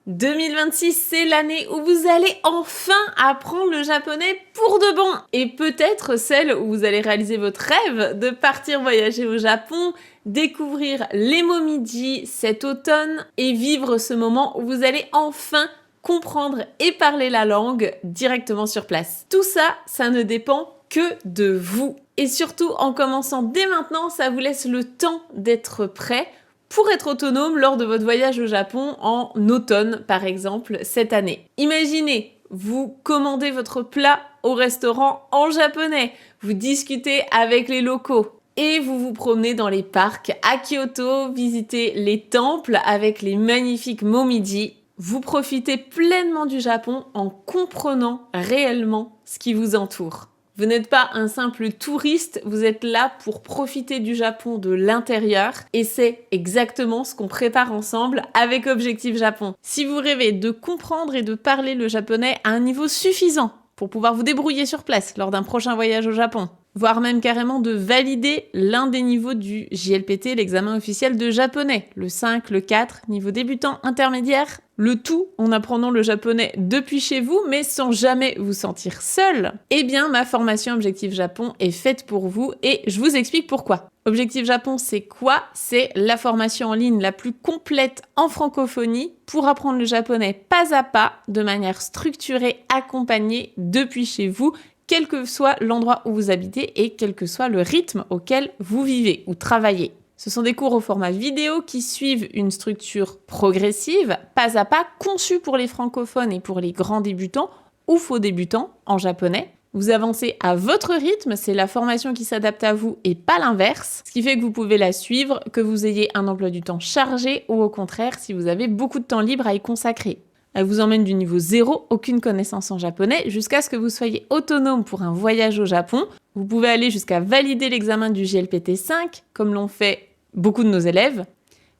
2026, c'est l'année où vous allez enfin apprendre le japonais pour de bon. Et peut-être celle où vous allez réaliser votre rêve de partir voyager au Japon, découvrir les momiji cet automne et vivre ce moment où vous allez enfin comprendre et parler la langue directement sur place. Tout ça, ça ne dépend que de vous. Et surtout, en commençant dès maintenant, ça vous laisse le temps d'être prêt pour être autonome lors de votre voyage au Japon en automne, par exemple, cette année. Imaginez, vous commandez votre plat au restaurant en japonais, vous discutez avec les locaux et vous vous promenez dans les parcs à Kyoto, visitez les temples avec les magnifiques momiji. Vous profitez pleinement du Japon en comprenant réellement ce qui vous entoure. Vous n'êtes pas un simple touriste, vous êtes là pour profiter du Japon de l'intérieur et c'est exactement ce qu'on prépare ensemble avec Objectif Japon. Si vous rêvez de comprendre et de parler le japonais à un niveau suffisant pour pouvoir vous débrouiller sur place lors d'un prochain voyage au Japon, voire même carrément de valider l'un des niveaux du JLPT, l'examen officiel de japonais, le 5, le 4, niveau débutant, intermédiaire, le tout en apprenant le japonais depuis chez vous, mais sans jamais vous sentir seul, eh bien ma formation Objectif Japon est faite pour vous et je vous explique pourquoi. Objectif Japon, c'est quoi? C'est la formation en ligne la plus complète en francophonie pour apprendre le japonais pas à pas, de manière structurée, accompagnée depuis chez vous, quel que soit l'endroit où vous habitez et quel que soit le rythme auquel vous vivez ou travaillez. Ce sont des cours au format vidéo qui suivent une structure progressive, pas à pas, conçue pour les francophones et pour les grands débutants ou faux débutants en japonais. Vous avancez à votre rythme, c'est la formation qui s'adapte à vous et pas l'inverse, ce qui fait que vous pouvez la suivre, que vous ayez un emploi du temps chargé ou au contraire si vous avez beaucoup de temps libre à y consacrer. Elle vous emmène du niveau 0, aucune connaissance en japonais, jusqu'à ce que vous soyez autonome pour un voyage au Japon. Vous pouvez aller jusqu'à valider l'examen du JLPT 5, comme l'ont fait beaucoup de nos élèves.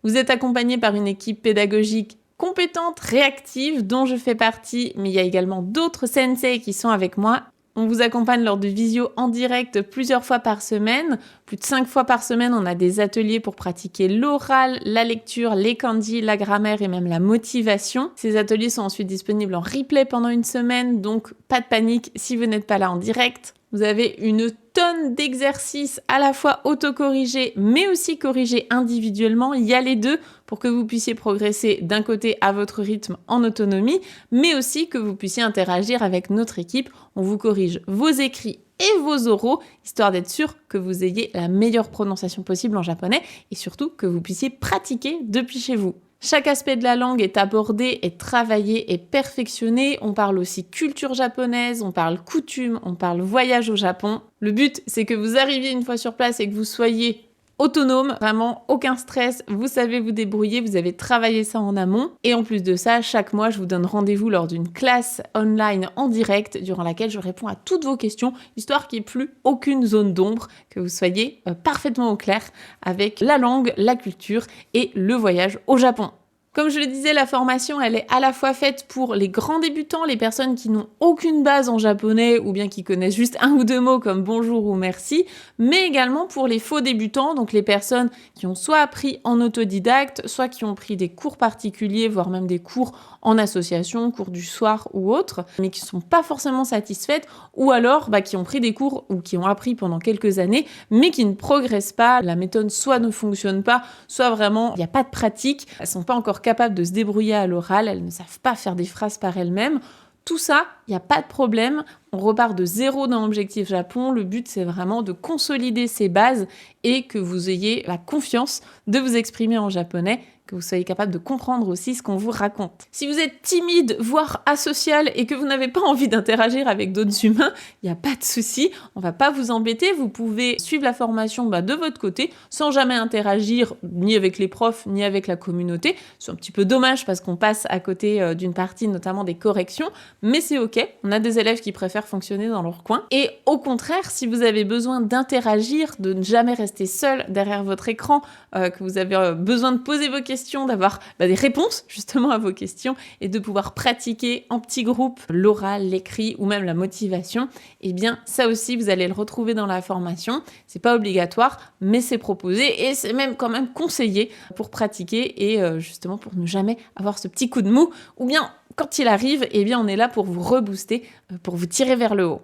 Vous êtes accompagné par une équipe pédagogique compétente, réactive, dont je fais partie, mais il y a également d'autres sensei qui sont avec moi. On vous accompagne lors de visio en direct plusieurs fois par semaine. Plus de 5 fois par semaine, on a des ateliers pour pratiquer l'oral, la lecture, les kanji, la grammaire et même la motivation. Ces ateliers sont ensuite disponibles en replay pendant une semaine, donc pas de panique si vous n'êtes pas là en direct. Vous avez une tonne d'exercices à la fois autocorrigés mais aussi corrigés individuellement. Il y a les deux pour que vous puissiez progresser d'un côté à votre rythme en autonomie, mais aussi que vous puissiez interagir avec notre équipe. On vous corrige vos écrits et vos oraux, histoire d'être sûr que vous ayez la meilleure prononciation possible en japonais et surtout que vous puissiez pratiquer depuis chez vous. Chaque aspect de la langue est abordé, est travaillé et perfectionné. On parle aussi culture japonaise, on parle coutume, on parle voyage au Japon. Le but, c'est que vous arriviez une fois sur place et que vous soyez autonome, vraiment aucun stress, vous savez vous débrouiller, vous avez travaillé ça en amont. Et en plus de ça, chaque mois, je vous donne rendez-vous lors d'une classe online en direct durant laquelle je réponds à toutes vos questions, histoire qu'il n'y ait plus aucune zone d'ombre, que vous soyez parfaitement au clair avec la langue, la culture et le voyage au Japon. Comme je le disais, la formation, elle est à la fois faite pour les grands débutants, les personnes qui n'ont aucune base en japonais ou bien qui connaissent juste un ou deux mots comme bonjour ou merci, mais également pour les faux débutants, donc les personnes qui ont soit appris en autodidacte, soit qui ont pris des cours particuliers, voire même des cours en association, cours du soir ou autres, mais qui ne sont pas forcément satisfaites, ou alors qui ont pris des cours ou qui ont appris pendant quelques années, mais qui ne progressent pas. La méthode soit ne fonctionne pas, soit vraiment il n'y a pas de pratique, elles ne sont pas encore capables de se débrouiller à l'oral, elles ne savent pas faire des phrases par elles-mêmes. Tout ça, il n'y a pas de problème, on repart de zéro dans Objectif Japon. Le but, c'est vraiment de consolider ces bases et que vous ayez la confiance de vous exprimer en japonais, que vous soyez capable de comprendre aussi ce qu'on vous raconte. Si vous êtes timide, voire asocial, et que vous n'avez pas envie d'interagir avec d'autres humains, il n'y a pas de souci, on va pas vous embêter, vous pouvez suivre la formation de votre côté, sans jamais interagir ni avec les profs, ni avec la communauté. C'est un petit peu dommage parce qu'on passe à côté d'une partie, notamment des corrections, mais c'est ok, on a des élèves qui préfèrent fonctionner dans leur coin. Et au contraire, si vous avez besoin d'interagir, de ne jamais rester seul derrière votre écran, que vous avez besoin de poser vos questions questions, d'avoir des réponses justement à vos questions et de pouvoir pratiquer en petits groupes l'oral, l'écrit ou même la motivation, eh bien ça aussi vous allez le retrouver dans la formation. C'est pas obligatoire, mais c'est proposé et c'est même quand même conseillé pour pratiquer et justement pour ne jamais avoir ce petit coup de mou ou bien quand il arrive, eh bien on est là pour vous rebooster, pour vous tirer vers le haut.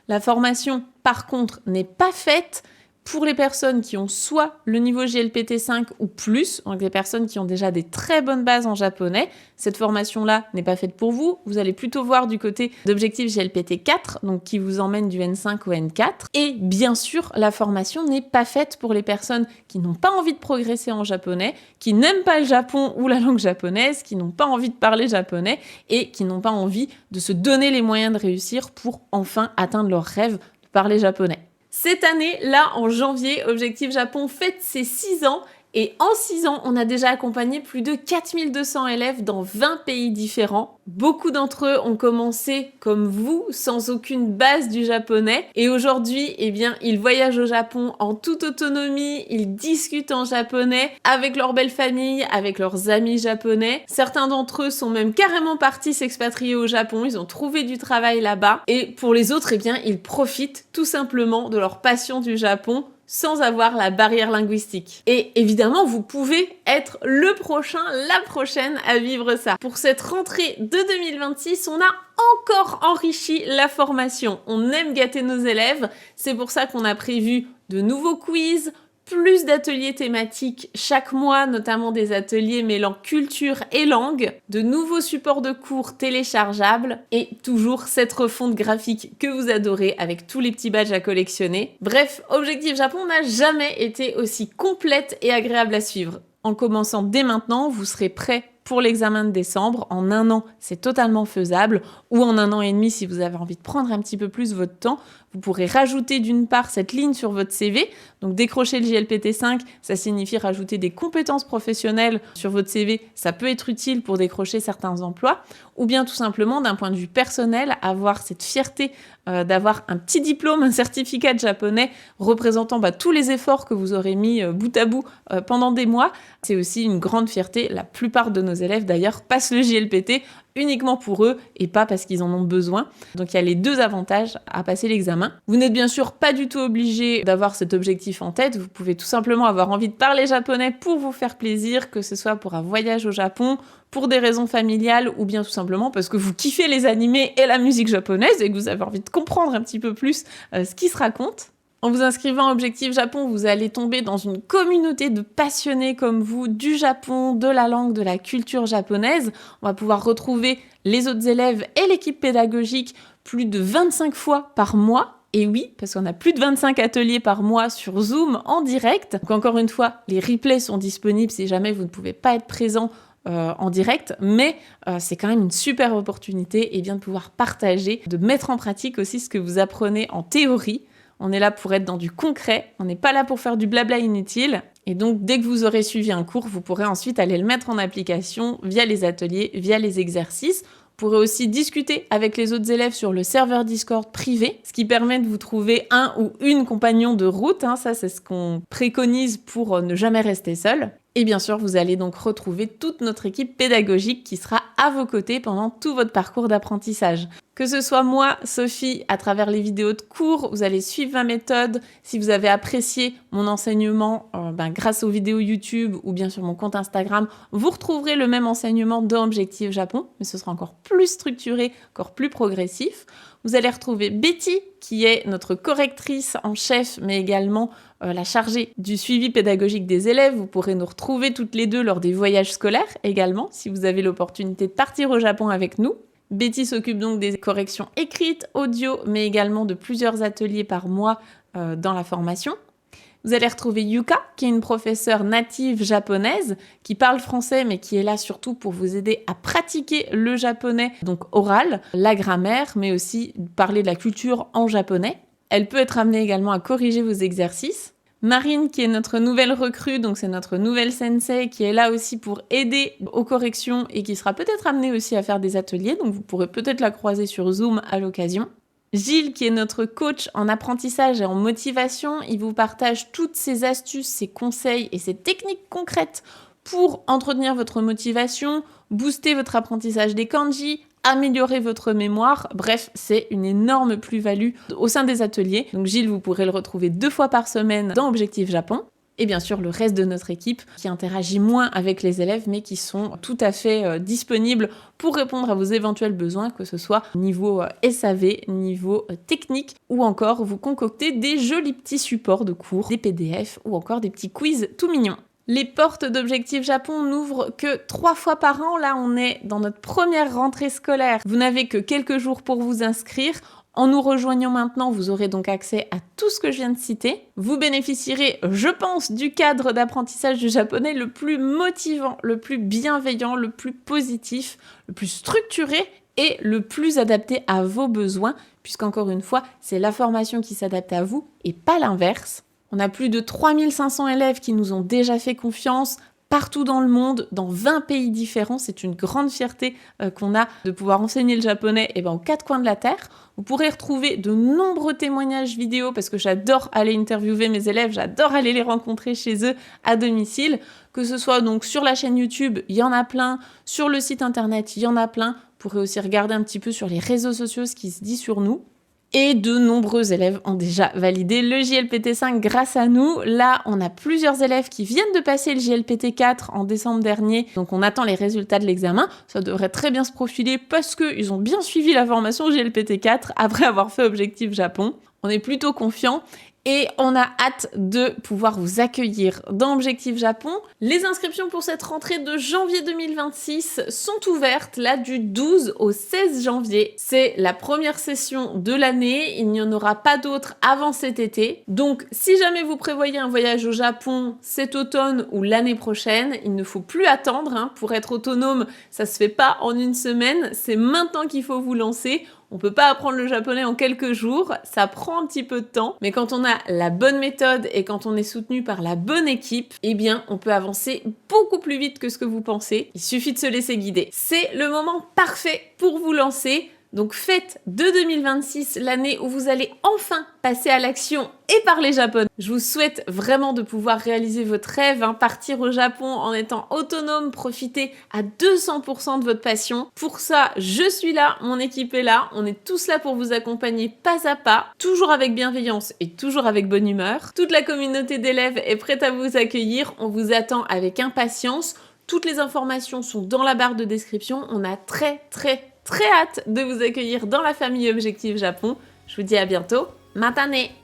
La formation, par contre, n'est pas faite pour les personnes qui ont soit le niveau JLPT 5 ou plus, donc des personnes qui ont déjà des très bonnes bases en japonais. Cette formation-là n'est pas faite pour vous. Vous allez plutôt voir du côté d'objectif JLPT 4, donc qui vous emmène du N5 au N4. Et bien sûr, la formation n'est pas faite pour les personnes qui n'ont pas envie de progresser en japonais, qui n'aiment pas le Japon ou la langue japonaise, qui n'ont pas envie de parler japonais et qui n'ont pas envie de se donner les moyens de réussir pour enfin atteindre leur rêve de parler japonais. Cette année, là, en janvier, Objectif Japon fête ses 6 ans. Et en 6 ans, on a déjà accompagné plus de 4200 élèves dans 20 pays différents. Beaucoup d'entre eux ont commencé comme vous, sans aucune base du japonais. Et aujourd'hui, eh bien, ils voyagent au Japon en toute autonomie, ils discutent en japonais avec leur belle famille, avec leurs amis japonais. Certains d'entre eux sont même carrément partis s'expatrier au Japon, ils ont trouvé du travail là-bas. Et pour les autres, eh bien, ils profitent tout simplement de leur passion du Japon sans avoir la barrière linguistique. Et évidemment, vous pouvez être le prochain, la prochaine à vivre ça. Pour cette rentrée de 2026, on a encore enrichi la formation. On aime gâter nos élèves, c'est pour ça qu'on a prévu de nouveaux quiz, plus d'ateliers thématiques chaque mois, notamment des ateliers mêlant culture et langue, de nouveaux supports de cours téléchargeables et toujours cette refonte graphique que vous adorez avec tous les petits badges à collectionner. Bref, Objectif Japon n'a jamais été aussi complète et agréable à suivre. En commençant dès maintenant, vous serez prêt pour l'examen de décembre. En 1 an, c'est totalement faisable, ou en 1 an et demi si vous avez envie de prendre un petit peu plus votre temps. Vous pourrez rajouter d'une part cette ligne sur votre CV. Donc décrocher le JLPT 5, ça signifie rajouter des compétences professionnelles sur votre CV. Ça peut être utile pour décrocher certains emplois. Ou bien tout simplement, d'un point de vue personnel, avoir cette fierté d'avoir un petit diplôme, un certificat de japonais représentant tous les efforts que vous aurez mis bout à bout pendant des mois. C'est aussi une grande fierté. La plupart de nos élèves d'ailleurs passent le JLPT uniquement pour eux et pas parce qu'ils en ont besoin. Donc il y a les 2 avantages à passer l'examen. Vous n'êtes bien sûr pas du tout obligé d'avoir cet objectif en tête. Vous pouvez tout simplement avoir envie de parler japonais pour vous faire plaisir, que ce soit pour un voyage au Japon, pour des raisons familiales ou bien tout simplement parce que vous kiffez les animés et la musique japonaise et que vous avez envie de comprendre un petit peu plus ce qui se raconte. En vous inscrivant à Objectif Japon, vous allez tomber dans une communauté de passionnés comme vous du Japon, de la langue, de la culture japonaise. On va pouvoir retrouver les autres élèves et l'équipe pédagogique plus de 25 fois par mois. Et oui, parce qu'on a plus de 25 ateliers par mois sur Zoom en direct. Donc encore une fois, les replays sont disponibles si jamais vous ne pouvez pas être présent en direct, mais c'est quand même une super opportunité et bien de pouvoir partager, de mettre en pratique aussi ce que vous apprenez en théorie. On est là pour être dans du concret, on n'est pas là pour faire du blabla inutile. Et donc, dès que vous aurez suivi un cours, vous pourrez ensuite aller le mettre en application via les ateliers, via les exercices. Vous pourrez aussi discuter avec les autres élèves sur le serveur Discord privé, ce qui permet de vous trouver un ou une compagnon de route. Ça, c'est ce qu'on préconise pour ne jamais rester seul. Et bien sûr, vous allez donc retrouver toute notre équipe pédagogique qui sera à vos côtés pendant tout votre parcours d'apprentissage. Que ce soit moi, Sophie, à travers les vidéos de cours, vous allez suivre ma méthode. Si vous avez apprécié mon enseignement grâce aux vidéos YouTube ou bien sur mon compte Instagram, vous retrouverez le même enseignement dans Objectif Japon, mais ce sera encore plus structuré, encore plus progressif. Vous allez retrouver Betty, qui est notre correctrice en chef, mais également la chargée du suivi pédagogique des élèves. Vous pourrez nous retrouver toutes les deux lors des voyages scolaires également, si vous avez l'opportunité de partir au Japon avec nous. Betty s'occupe donc des corrections écrites, audio, mais également de plusieurs ateliers par mois dans la formation. Vous allez retrouver Yuka, qui est une professeure native japonaise, qui parle français, mais qui est là surtout pour vous aider à pratiquer le japonais, donc oral, la grammaire, mais aussi parler de la culture en japonais. Elle peut être amenée également à corriger vos exercices. Marine, qui est notre nouvelle recrue, donc c'est notre nouvelle sensei, qui est là aussi pour aider aux corrections et qui sera peut-être amenée aussi à faire des ateliers, donc vous pourrez peut-être la croiser sur Zoom à l'occasion. Gilles, qui est notre coach en apprentissage et en motivation, il vous partage toutes ses astuces, ses conseils et ses techniques concrètes pour entretenir votre motivation, booster votre apprentissage des kanji, améliorer votre mémoire. Bref, c'est une énorme plus-value au sein des ateliers. Donc Gilles, vous pourrez le retrouver 2 fois par semaine dans Objectif Japon. Et bien sûr, le reste de notre équipe qui interagit moins avec les élèves, mais qui sont tout à fait disponibles pour répondre à vos éventuels besoins, que ce soit niveau SAV, niveau technique, ou encore vous concocter des jolis petits supports de cours, des PDF ou encore des petits quiz tout mignons. Les portes d'Objectif Japon n'ouvrent que 3 fois par an. Là, on est dans notre première rentrée scolaire. Vous n'avez que quelques jours pour vous inscrire. En nous rejoignant maintenant, vous aurez donc accès à tout ce que je viens de citer. Vous bénéficierez, je pense, du cadre d'apprentissage du japonais le plus motivant, le plus bienveillant, le plus positif, le plus structuré et le plus adapté à vos besoins, puisqu'encore une fois, c'est la formation qui s'adapte à vous et pas l'inverse. On a plus de 3500 élèves qui nous ont déjà fait confiance partout dans le monde, dans 20 pays différents. C'est une grande fierté qu'on a de pouvoir enseigner le japonais aux 4 coins de la Terre. Vous pourrez retrouver de nombreux témoignages vidéo parce que j'adore aller interviewer mes élèves, j'adore aller les rencontrer chez eux à domicile. Que ce soit donc sur la chaîne YouTube, il y en a plein. Sur le site internet, il y en a plein. Vous pourrez aussi regarder un petit peu sur les réseaux sociaux ce qui se dit sur nous. Et de nombreux élèves ont déjà validé le JLPT5 grâce à nous. Là, on a plusieurs élèves qui viennent de passer le JLPT4 en décembre dernier. Donc, on attend les résultats de l'examen. Ça devrait très bien se profiler parce qu'ils ont bien suivi la formation JLPT4 après avoir fait Objectif Japon. On est plutôt confiants. Et on a hâte de pouvoir vous accueillir dans Objectif Japon. Les inscriptions pour cette rentrée de janvier 2026 sont ouvertes là du 12 au 16 janvier. C'est la première session de l'année, il n'y en aura pas d'autres avant cet été. Donc si jamais vous prévoyez un voyage au Japon cet automne ou l'année prochaine, il ne faut plus attendre. Pour être autonome, ça se fait pas en une semaine, c'est maintenant qu'il faut vous lancer. On peut pas apprendre le japonais en quelques jours, ça prend un petit peu de temps, mais quand on a la bonne méthode et quand on est soutenu par la bonne équipe, on peut avancer beaucoup plus vite que ce que vous pensez. Il suffit de se laisser guider. C'est le moment parfait pour vous lancer. Donc faites de 2026 l'année où vous allez enfin passer à l'action et parler japonais. Je vous souhaite vraiment de pouvoir réaliser votre rêve, partir au Japon en étant autonome, profiter à 200% de votre passion. Pour ça, je suis là, mon équipe est là, on est tous là pour vous accompagner pas à pas, toujours avec bienveillance et toujours avec bonne humeur. Toute la communauté d'élèves est prête à vous accueillir, on vous attend avec impatience. Toutes les informations sont dans la barre de description. On a très hâte de vous accueillir dans la famille Objectif Japon. Je vous dis à bientôt. Matane!